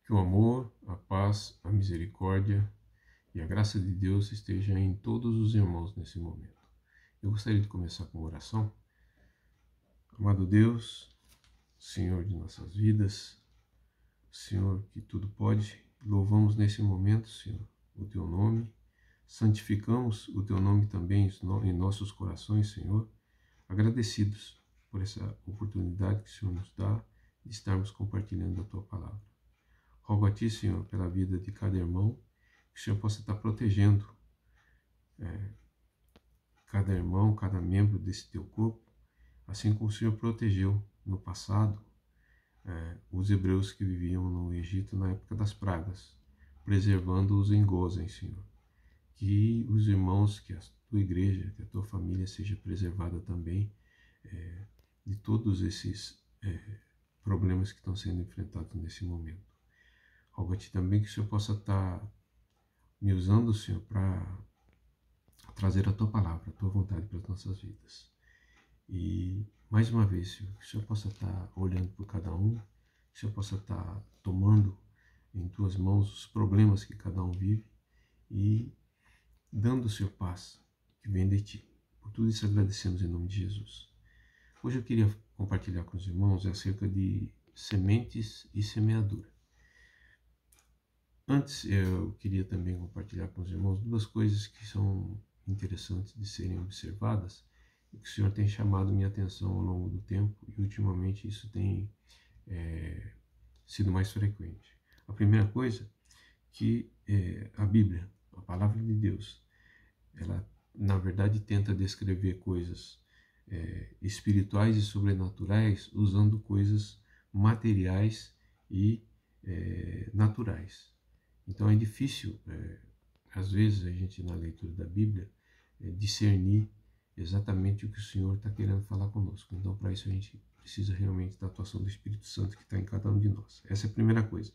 Que o amor, a paz, a misericórdia e a graça de Deus esteja em todos os irmãos nesse momento. Eu gostaria de começar com uma oração. Amado Deus, Senhor de nossas vidas, Senhor que tudo pode, louvamos nesse momento, Senhor, o Teu nome, santificamos o Teu nome também em nossos corações, Senhor, agradecidos por essa oportunidade que o Senhor nos dá de estarmos compartilhando a Tua palavra. Rogo a Ti, Senhor, pela vida de cada irmão, que o Senhor possa estar protegendo cada irmão, cada membro desse Teu corpo, assim como o Senhor protegeu no passado os hebreus que viviam no Egito na época das pragas, preservando-os em Gósen, Senhor. Que os irmãos, que a Tua igreja, que a Tua família seja preservada também de todos esses problemas que estão sendo enfrentados nesse momento. Rogo a Ti também que o Senhor possa estar me usando, Senhor, para trazer a Tua palavra, a Tua vontade para as nossas vidas. E, mais uma vez, Senhor, que o Senhor possa estar olhando por cada um, que o Senhor possa estar tomando em Tuas mãos os problemas que cada um vive e dando, Senhor, paz que vem de Ti. Por tudo isso agradecemos em nome de Jesus. Hoje eu queria compartilhar com os irmãos acerca de sementes e semeadura. Antes, eu queria também compartilhar com os irmãos duas coisas que são interessantes de serem observadas e que o Senhor tem chamado minha atenção ao longo do tempo e ultimamente isso tem sido mais frequente. A primeira coisa, que a Bíblia, a Palavra de Deus, ela na verdade tenta descrever coisas espirituais e sobrenaturais usando coisas materiais e naturais. Então é difícil, às vezes, a gente na leitura da Bíblia discernir exatamente o que o Senhor está querendo falar conosco. Então, para isso, a gente precisa realmente da atuação do Espírito Santo que está em cada um de nós. Essa é a primeira coisa.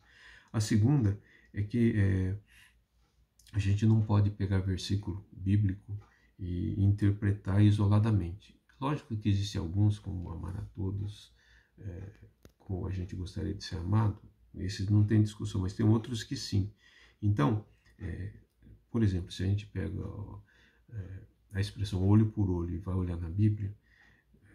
A segunda é que a gente não pode pegar versículo bíblico e interpretar isoladamente. Lógico que existem alguns, como amar a todos, como a gente gostaria de ser amado, esses não tem discussão, mas tem outros que sim. Então, por exemplo, se a gente pega a expressão olho por olho e vai olhar na Bíblia,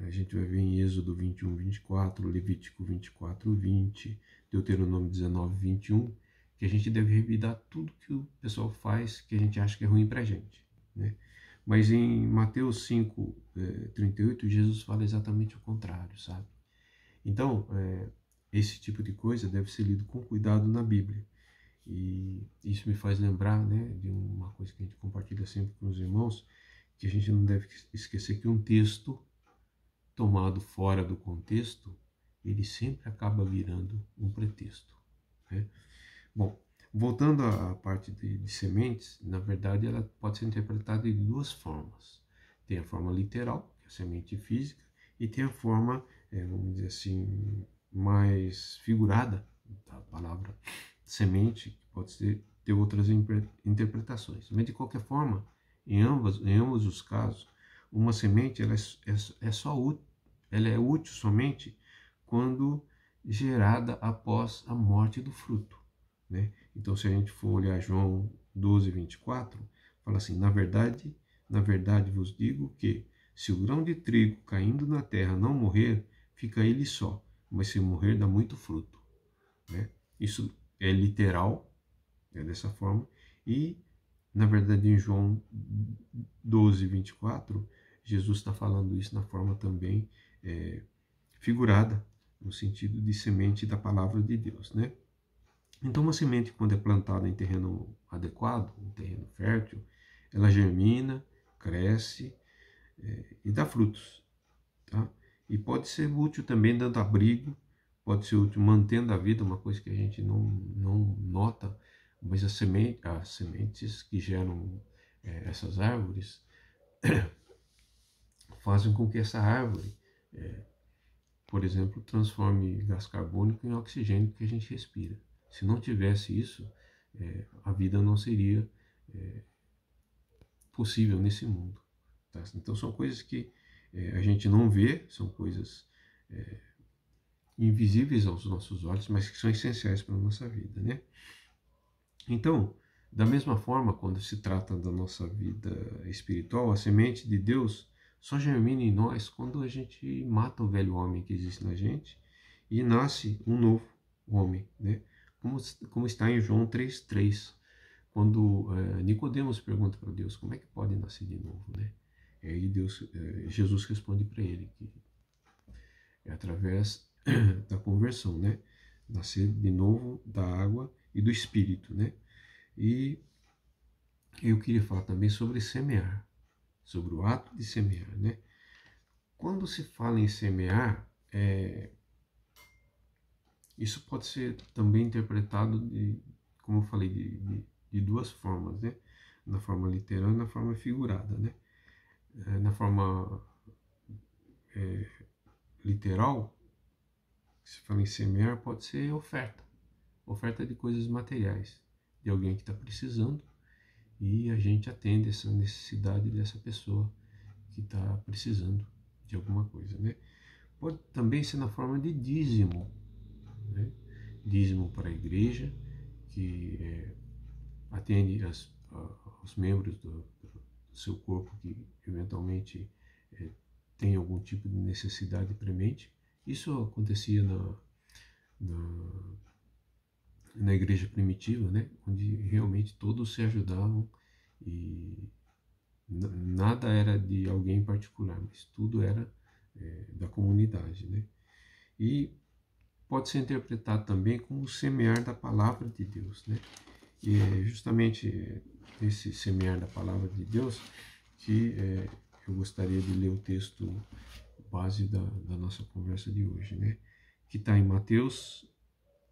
a gente vai ver em Êxodo 21, 24, Levítico 24, 20, Deuteronômio 19, 21, que a gente deve revidar tudo que o pessoal faz que a gente acha que é ruim pra gente, né? Mas em Mateus 5, 38, Jesus fala exatamente o contrário, sabe? Então, esse tipo de coisa deve ser lido com cuidado na Bíblia. E isso me faz lembrar, né, de uma coisa que a gente compartilha sempre com os irmãos, que a gente não deve esquecer que um texto tomado fora do contexto, ele sempre acaba virando um pretexto, né? Bom, voltando à parte de sementes, na verdade ela pode ser interpretada de duas formas. Tem a forma literal, que é a semente física, e tem a forma, vamos dizer assim, mais figurada, da palavra semente, que pode ter outras interpretações. Mas de qualquer forma, em ambos os casos, uma semente ela ela é útil somente quando gerada após a morte do fruto, né? Então, se a gente for olhar João 12, 24, fala assim: na verdade vos digo que se o grão de trigo caindo na terra não morrer, fica ele só, mas se morrer dá muito fruto, né? Isso é literal, é dessa forma. E, na verdade, em João 12, 24, Jesus está falando isso na forma também figurada, no sentido de semente da palavra de Deus, né? Então, uma semente, quando é plantada em terreno adequado, em terreno fértil, ela germina, cresce e dá frutos, tá? E pode ser útil também dando abrigo, pode ser útil mantendo a vida, uma coisa que a gente não nota, mas as sementes que geram essas árvores fazem com que essa árvore, por exemplo, transforme gás carbônico em oxigênio que a gente respira. Se não tivesse isso, a vida não seria possível nesse mundo, tá? Então são coisas que a gente não vê, são coisas invisíveis aos nossos olhos, mas que são essenciais para a nossa vida, né? Então, da mesma forma, quando se trata da nossa vida espiritual, a semente de Deus só germina em nós quando a gente mata o velho homem que existe na gente e nasce um novo homem, né? Como está em João 3,3, quando Nicodemos pergunta para Deus como é que pode nascer de novo, né? E aí Jesus responde para ele que é através da conversão, né? Nascer de novo da água e do Espírito, né? E eu queria falar também sobre semear, sobre o ato de semear, né? Quando se fala em semear, isso pode ser também interpretado, como eu falei, de duas formas, né? Na forma literal e na forma figurada, né? Na forma literal, se fala em semear, pode ser oferta de coisas materiais, de alguém que está precisando, e a gente atende essa necessidade dessa pessoa que está precisando de alguma coisa, né? Pode também ser na forma de dízimo, né? Dízimo para a igreja, que atende os membros do seu corpo que eventualmente tem algum tipo de necessidade premente. Isso acontecia na, na igreja primitiva, né? Onde realmente todos se ajudavam e nada era de alguém em particular, mas tudo era da comunidade, né? E pode ser interpretado também como o semear da palavra de Deus, né? E é justamente esse semear da palavra de Deus que eu gostaria de ler o texto base da nossa conversa de hoje, né? Que está em Mateus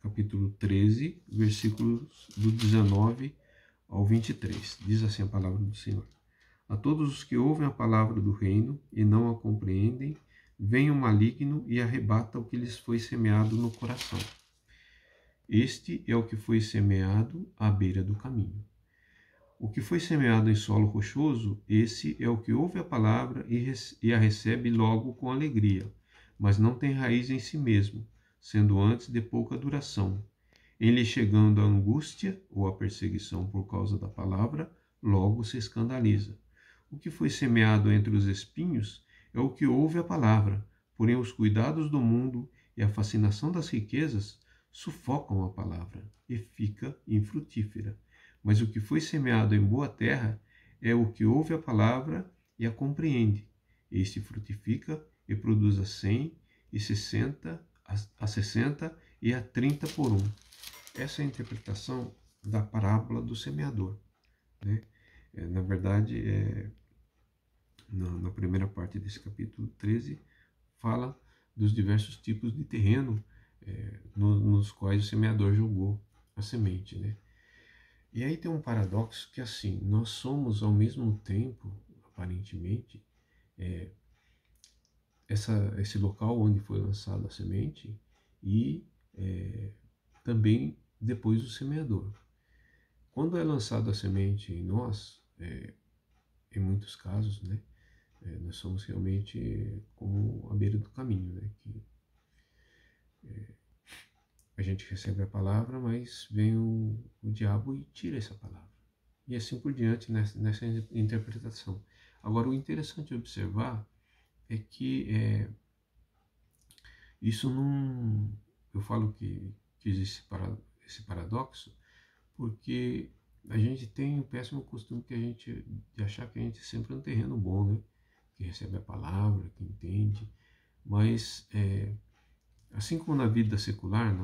capítulo 13, versículos do 19 ao 23. Diz assim a palavra do Senhor: A todos os que ouvem a palavra do reino e não a compreendem, vem o maligno e arrebata o que lhes foi semeado no coração. Este é o que foi semeado à beira do caminho. O que foi semeado em solo rochoso, esse é o que ouve a palavra e a recebe logo com alegria, mas não tem raiz em si mesmo, sendo antes de pouca duração. Em lhe chegando a angústia ou a perseguição por causa da palavra, logo se escandaliza. O que foi semeado entre os espinhos é o que ouve a palavra, porém os cuidados do mundo e a fascinação das riquezas sufocam a palavra e fica infrutífera. Mas o que foi semeado em boa terra é o que ouve a palavra e a compreende. Este frutifica e produz a 100, e 60, a 60 e a 30 por um. Essa é a interpretação da parábola do semeador, né? Na verdade, na primeira parte desse capítulo 13, fala dos diversos tipos de terreno nos quais o semeador jogou a semente, né? E aí tem um paradoxo que, assim, nós somos ao mesmo tempo, aparentemente, esse local onde foi lançada a semente e também depois o semeador. Quando é lançada a semente em nós, em muitos casos, né, nós somos realmente como a beira do caminho, né, que a gente recebe a palavra, mas vem o diabo e tira essa palavra. E assim por diante nessa interpretação. Agora, o interessante observar é que isso não... Eu falo que existe esse paradoxo porque a gente tem o péssimo costume de achar que a gente sempre é um terreno bom, né? Que recebe a palavra, que entende. Mas, assim como na vida secular,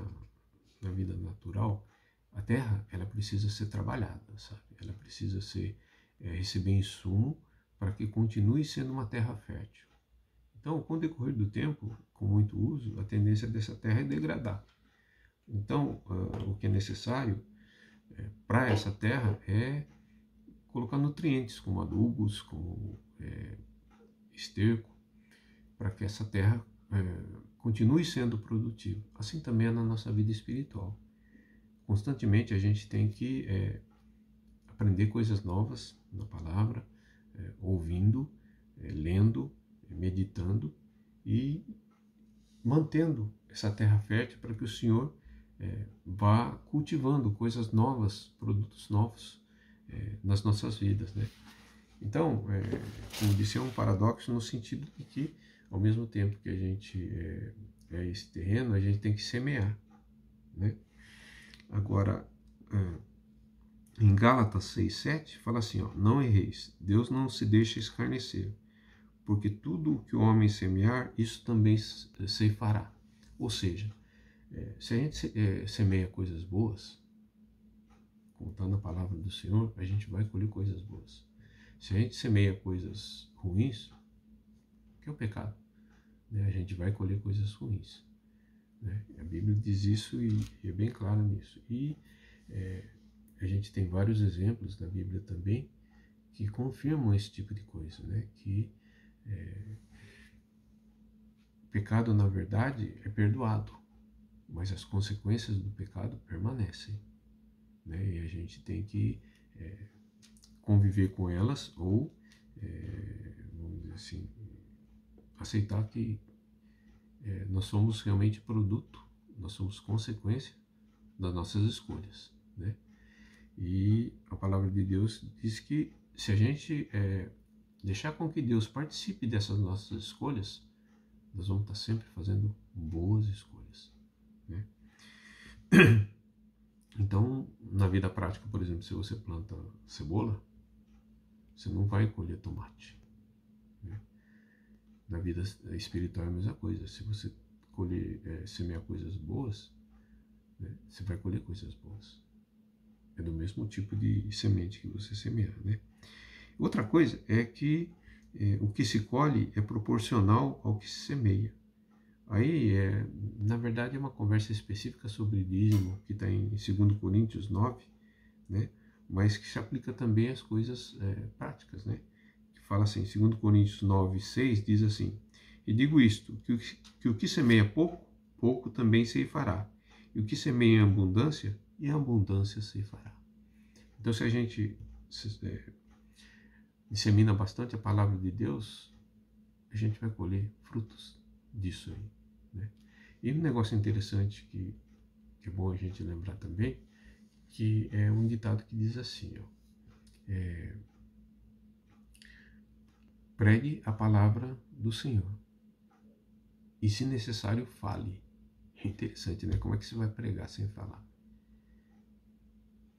na vida natural, a terra ela precisa ser trabalhada, sabe? Ela precisa receber insumo para que continue sendo uma terra fértil. Então, com o decorrer do tempo, com muito uso, a tendência dessa terra é degradar. Então, o que é necessário para essa terra é colocar nutrientes como adubos, como esterco, para que essa terra continue sendo produtiva. Assim também é na nossa vida espiritual. Constantemente a gente tem que aprender coisas novas na palavra, ouvindo, lendo, meditando e mantendo essa terra fértil para que o Senhor vá cultivando coisas novas, produtos novos nas nossas vidas, né? Então, como disse, é um paradoxo no sentido de que, ao mesmo tempo que a gente é esse terreno, a gente tem que semear, né? Agora, em Gálatas 6,7, fala assim, ó, não erreis, Deus não se deixa escarnecer, porque tudo o que o homem semear, isso também ceifará. Ou seja, se a gente semeia coisas boas, contando a palavra do Senhor, a gente vai colher coisas boas. Se a gente semeia coisas ruins, que é o pecado, né? A gente vai colher coisas ruins, né? A Bíblia diz isso e é bem clara nisso. E a gente tem vários exemplos da Bíblia também que confirmam esse tipo de coisa, né? Que o pecado, na verdade, é perdoado, mas as consequências do pecado permanecem, né? E a gente tem que conviver com elas ou, vamos dizer assim, aceitar que nós somos realmente produto, nós somos consequência das nossas escolhas, né? E a palavra de Deus diz que se a gente deixar com que Deus participe dessas nossas escolhas, nós vamos estar sempre fazendo boas escolhas, né? Então, na vida prática, por exemplo, se você planta cebola, você não vai colher tomate, né? Na vida espiritual é a mesma coisa. Se você semear coisas boas, né, você vai colher coisas boas. É do mesmo tipo de semente que você semear, né? Outra coisa é que o que se colhe é proporcional ao que se semeia. Aí, na verdade, é uma conversa específica sobre dízimo, que está em 2 Coríntios 9, né? Mas que se aplica também às coisas práticas, né? Que fala assim, 2 Coríntios 9, 6, diz assim, e digo isto, que o que semeia pouco, pouco também ceifará. E o que semeia em abundância, em abundância ceifará. Então, se a gente dissemina bastante a palavra de Deus, a gente vai colher frutos disso aí, né? E um negócio interessante que é bom a gente lembrar também, que é um ditado que diz assim, ó, pregue a palavra do Senhor e, se necessário, fale. É interessante, né? Como é que você vai pregar sem falar?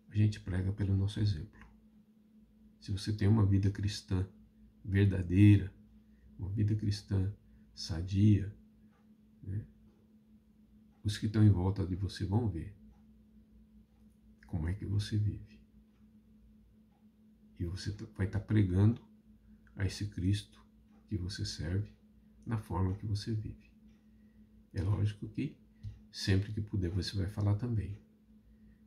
A gente prega pelo nosso exemplo. Se você tem uma vida cristã verdadeira, uma vida cristã sadia, né, os que estão em volta de você vão ver como é que você vive. E você vai estar pregando a esse Cristo que você serve na forma que você vive. É lógico que sempre que puder você vai falar também.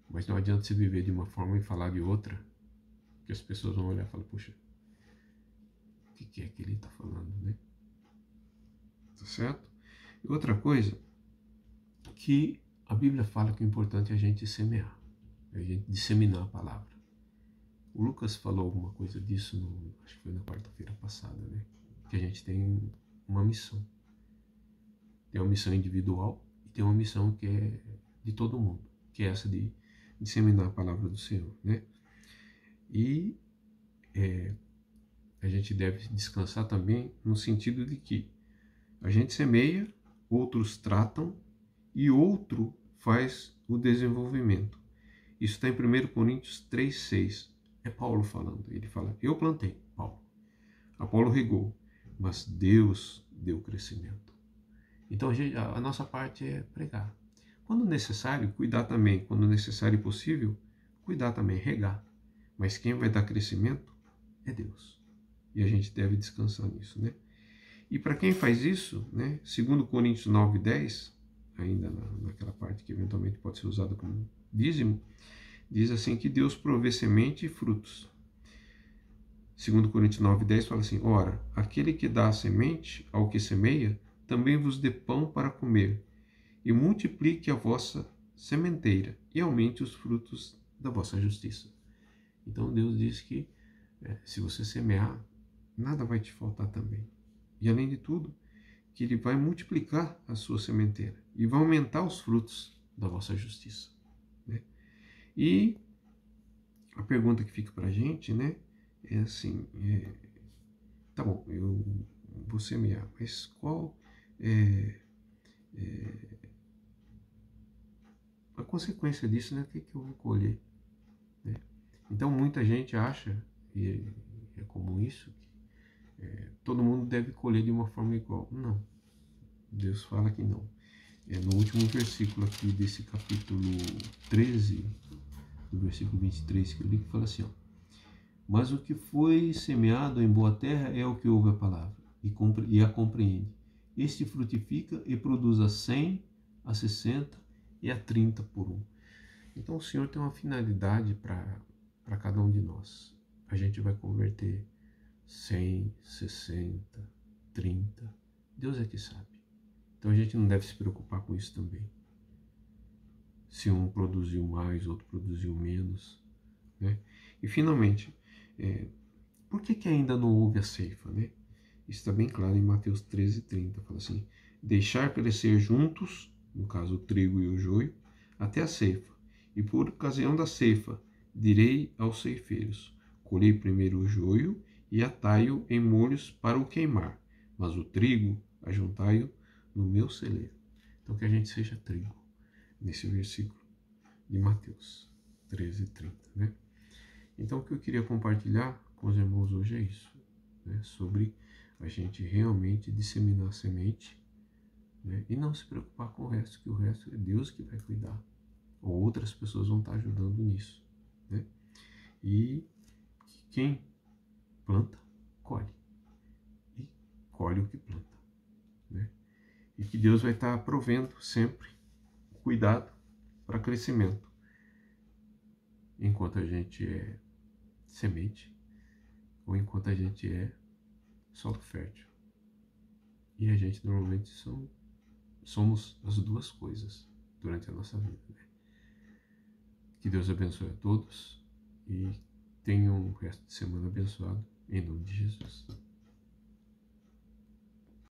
Mas não adianta você viver de uma forma e falar de outra, que as pessoas vão olhar e falar, puxa, o que é que ele está falando, né? Tá certo? E outra coisa, que a Bíblia fala que o importante é a gente semear, é a gente disseminar a palavra. O Lucas falou alguma coisa disso, acho que foi na quarta-feira passada, né? Que a gente tem uma missão. Tem uma missão individual e tem uma missão que é de todo mundo, que é essa de disseminar a palavra do Senhor, né? E a gente deve descansar também no sentido de que a gente semeia, outros tratam e outro faz o desenvolvimento. Isso está em 1 Coríntios 3,6. É Paulo falando. Ele fala, eu plantei, Paulo. Apolo regou, mas Deus deu crescimento. Então a nossa parte é pregar. Quando necessário, cuidar também. Quando necessário e possível, cuidar também, regar. Mas quem vai dar crescimento é Deus. E a gente deve descansar nisso, né? E para quem faz isso, né, 2 Coríntios 9:10, ainda naquela parte que eventualmente pode ser usada como dízimo, diz assim que Deus provê semente e frutos. 2 Coríntios 9:10 fala assim, ora, aquele que dá a semente ao que semeia, também vos dê pão para comer, e multiplique a vossa sementeira, e aumente os frutos da vossa justiça. Então Deus diz que se você semear, nada vai te faltar também. E além de tudo, que Ele vai multiplicar a sua sementeira e vai aumentar os frutos da vossa justiça, né? E a pergunta que fica para a gente, né, é assim, tá bom, eu vou semear, mas qual é a consequência disso, né? O que eu vou colher, né? Então muita gente acha, e é comum isso, que todo mundo deve colher de uma forma igual. Não, Deus fala que não. No último versículo aqui desse capítulo 13, no versículo 23, que eu li, que fala assim, ó: mas o que foi semeado em boa terra é o que ouve a palavra e a compreende. Este frutifica e produz a 100, a 60 e a 30 por um. Então o Senhor tem uma finalidade para cada um de nós. A gente vai converter 100, 60, 30. Deus é que sabe. Então a gente não deve se preocupar com isso também. Se um produziu mais, outro produziu menos, né? E finalmente, por que ainda não houve a ceifa, né? Isso está bem claro em Mateus 13:30. Fala assim: deixar crescer juntos, no caso o trigo e o joio, até a ceifa. E por ocasião da ceifa, direi aos ceifeiros: colhei primeiro o joio e atai-o em molhos para o queimar, mas o trigo ajuntai-o no meu celeiro. Então que a gente seja trigo, nesse versículo de Mateus 13:30, né? Então o que eu queria compartilhar com os irmãos hoje é isso, né? Sobre a gente realmente disseminar a semente, né? E não se preocupar com o resto, que o resto é Deus que vai cuidar, ou outras pessoas vão estar ajudando nisso, né? E quem planta, colhe, e colhe o que planta, né? E que Deus vai estar provendo sempre cuidado para crescimento, enquanto a gente é semente ou enquanto a gente é solo fértil. E a gente normalmente somos as duas coisas durante a nossa vida, né? Que Deus abençoe a todos e tenham um resto de semana abençoado, em nome de Jesus.